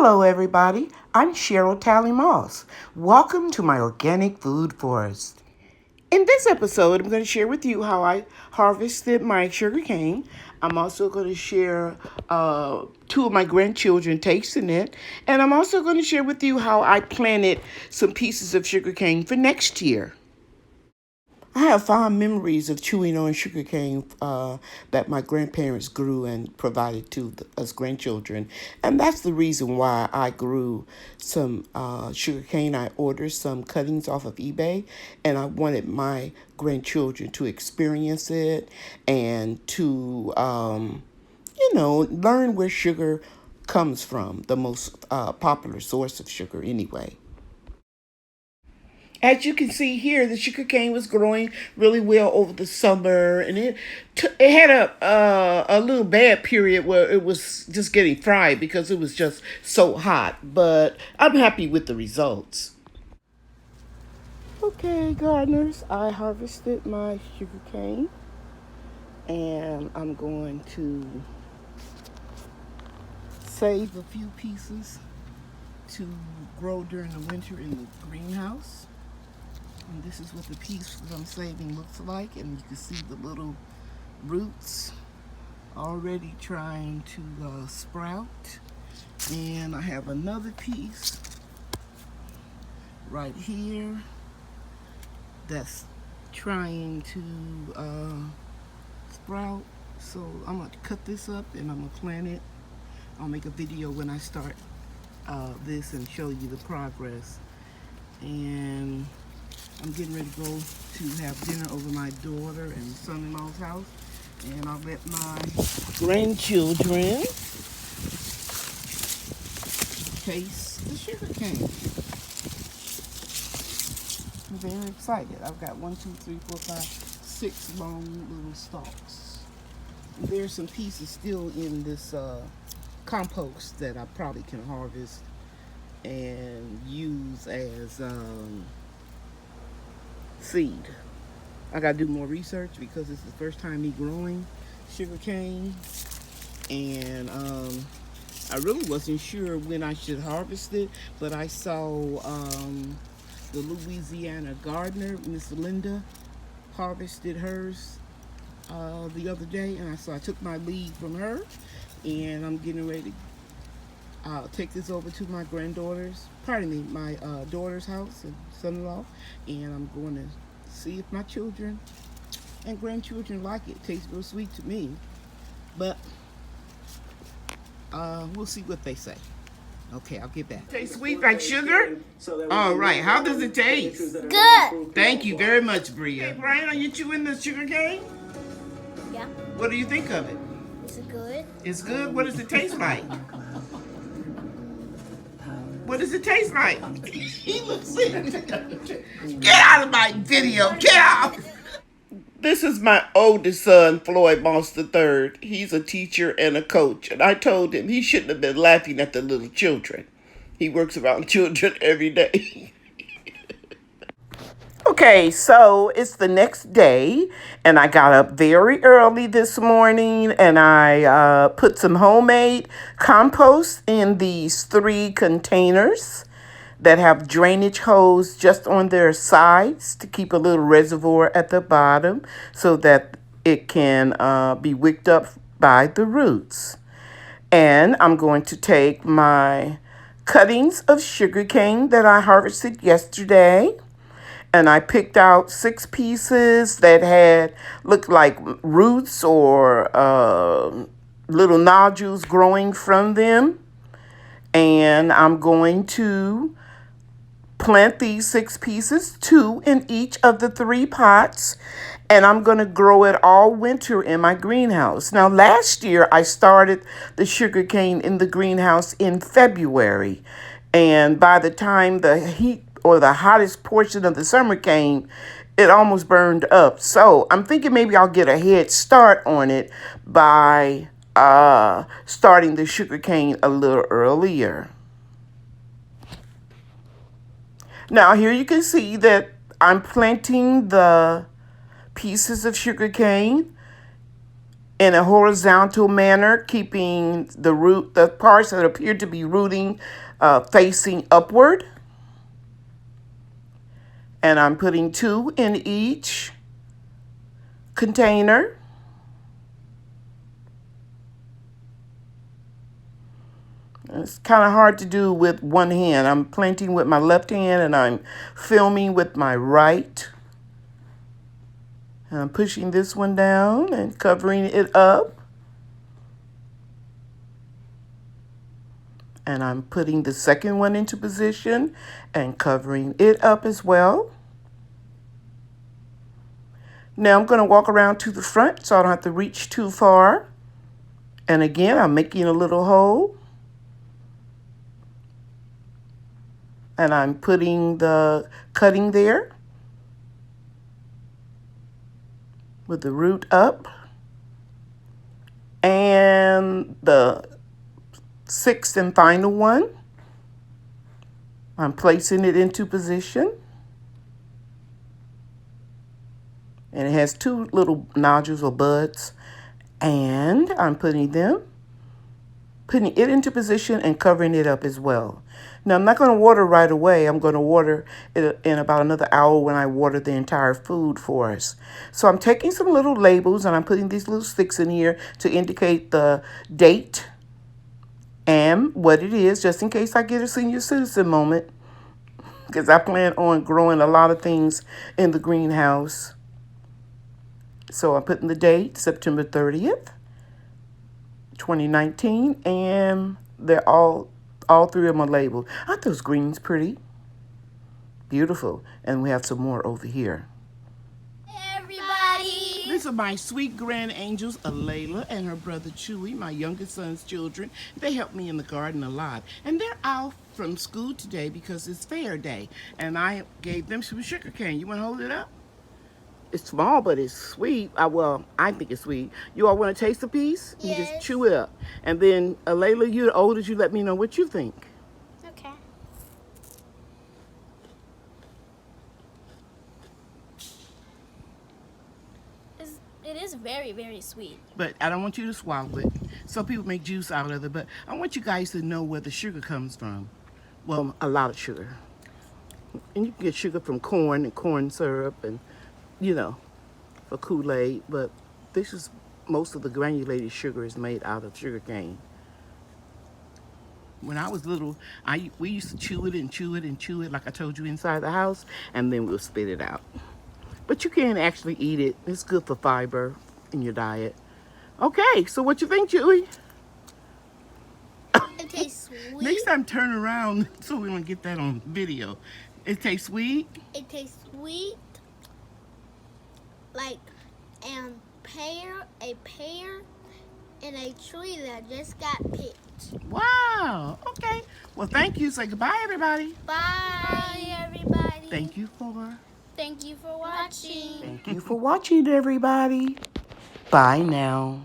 Hello, everybody. I'm Cheryl Talley Moss. Welcome to my organic food forest. In this episode, I'm going to share with you how I harvested my sugar cane. I'm also going to share two of my grandchildren tasting it. And I'm also going to share with you how I planted some pieces of sugar cane for next year. I have fond memories of chewing on sugarcane that my grandparents grew and provided to us grandchildren. And that's the reason why I grew some sugarcane. I ordered some cuttings off of eBay, and I wanted my grandchildren to experience it and to, learn where sugar comes from, the most popular source of sugar anyway. As you can see here, the sugar cane was growing really well over the summer, and it had a little bad period where it was just getting fried because it was just so hot. But I'm happy with the results. Okay, gardeners, I harvested my sugar cane, and I'm going to save a few pieces to grow during the winter in the greenhouse. And this is what the piece that I'm saving looks like, and you can see the little roots already trying to sprout. And I have another piece right here that's trying to sprout. So I'm going to cut this up and I'm going to plant it. I'll make a video when I start this and show you the progress. And I'm getting ready to go to have dinner over my daughter and son-in-law's house. And I'll let my grandchildren taste the sugar cane. I'm very excited. I've got 1, 2, 3, 4, 5, 6 long little stalks. And there's some pieces still in this compost that I probably can harvest and use as seed. I gotta do more research because it's the first time me growing sugar cane, and I really wasn't sure when I should harvest it, but I saw the Louisiana gardener, Miss Linda, harvested hers the other day, and so I took my lead from her, and I'm getting ready to take this over to my my daughter's house and son-in-law, and I'm going to see if my children and grandchildren like it. It tastes real sweet to me, but we'll see what they say. Okay, I'll get back. Tastes sweet like sugar? All right, how does it taste? Good. Thank you very much, Bria. Hey, Brian, are you chewing the sugar cane? Yeah. What do you think of it? Is it good? It's good? What does it taste like? What does it taste like? He looks Get out of my video! Get out! This is my oldest son, Floyd Moss III. He's a teacher and a coach, and I told him he shouldn't have been laughing at the little children. He works around children every day. Okay, so it's the next day, and I got up very early this morning, and I put some homemade compost in these 3 containers that have drainage hose just on their sides to keep a little reservoir at the bottom so that it can be wicked up by the roots. And I'm going to take my cuttings of sugarcane that I harvested yesterday, and I picked out 6 pieces that looked like roots or little nodules growing from them. And I'm going to plant these 6 pieces, 2 in each of the 3 pots, and I'm going to grow it all winter in my greenhouse. Now, last year I started the sugar cane in the greenhouse in February, and by the time the heat or the hottest portion of the summer came, it almost burned up. So I'm thinking maybe I'll get a head start on it by starting the sugar cane a little earlier. Now here you can see that I'm planting the pieces of sugar cane in a horizontal manner, keeping the parts that appear to be rooting facing upward. And I'm putting 2 in each container. It's kind of hard to do with one hand. I'm planting with my left hand and I'm filming with my right. And I'm pushing this one down and covering it up. And I'm putting the second one into position and covering it up as well. Now I'm going to walk around to the front so I don't have to reach too far. And again, I'm making a little hole. And I'm putting the cutting there with the root up. And the 6th and final one, I'm placing it into position. And it has 2 little nodules or buds. And I'm putting it into position and covering it up as well. Now, I'm not going to water right away. I'm going to water it in about another hour when I water the entire food for us. So I'm taking some little labels and I'm putting these little sticks in here to indicate the date and what it is, just in case I get a senior citizen moment, because I plan on growing a lot of things in the greenhouse. So I'm putting the date, September 30th, 2019, and they're all 3 of them are labeled. Aren't those greens pretty? Beautiful. And we have some more over here. Everybody. These are my sweet grand angels, Alayla and her brother Chewy, my youngest son's children. They help me in the garden a lot. And they're out from school today because it's fair day. And I gave them some sugar cane. You want to hold it up? It's small, but it's sweet. Well, I think it's sweet. You all want to taste a piece? Yes. You just chew it up. And then, Alayla, you're the oldest. You let me know what you think. Okay. It is very, very sweet. But I don't want you to swallow it. Some people make juice out of it, but I want you guys to know where the sugar comes from. Well, a lot of sugar. And you can get sugar from corn and corn syrup and, for Kool-Aid. But most of the granulated sugar is made out of sugar cane. When I was little, we used to chew it and chew it and chew it, like I told you, inside the house, and then we'll spit it out. But you can actually eat it. It's good for fiber in your diet. Okay, so what you think, Chewy? It tastes sweet. Next time, turn around so we don't get that on video. It tastes sweet. It tastes sweet, like a pear and a tree that just got picked. Wow. Okay. Well, thank you. Say goodbye, everybody. Bye, everybody. Thank you for watching. Thank you for watching, everybody. Bye now.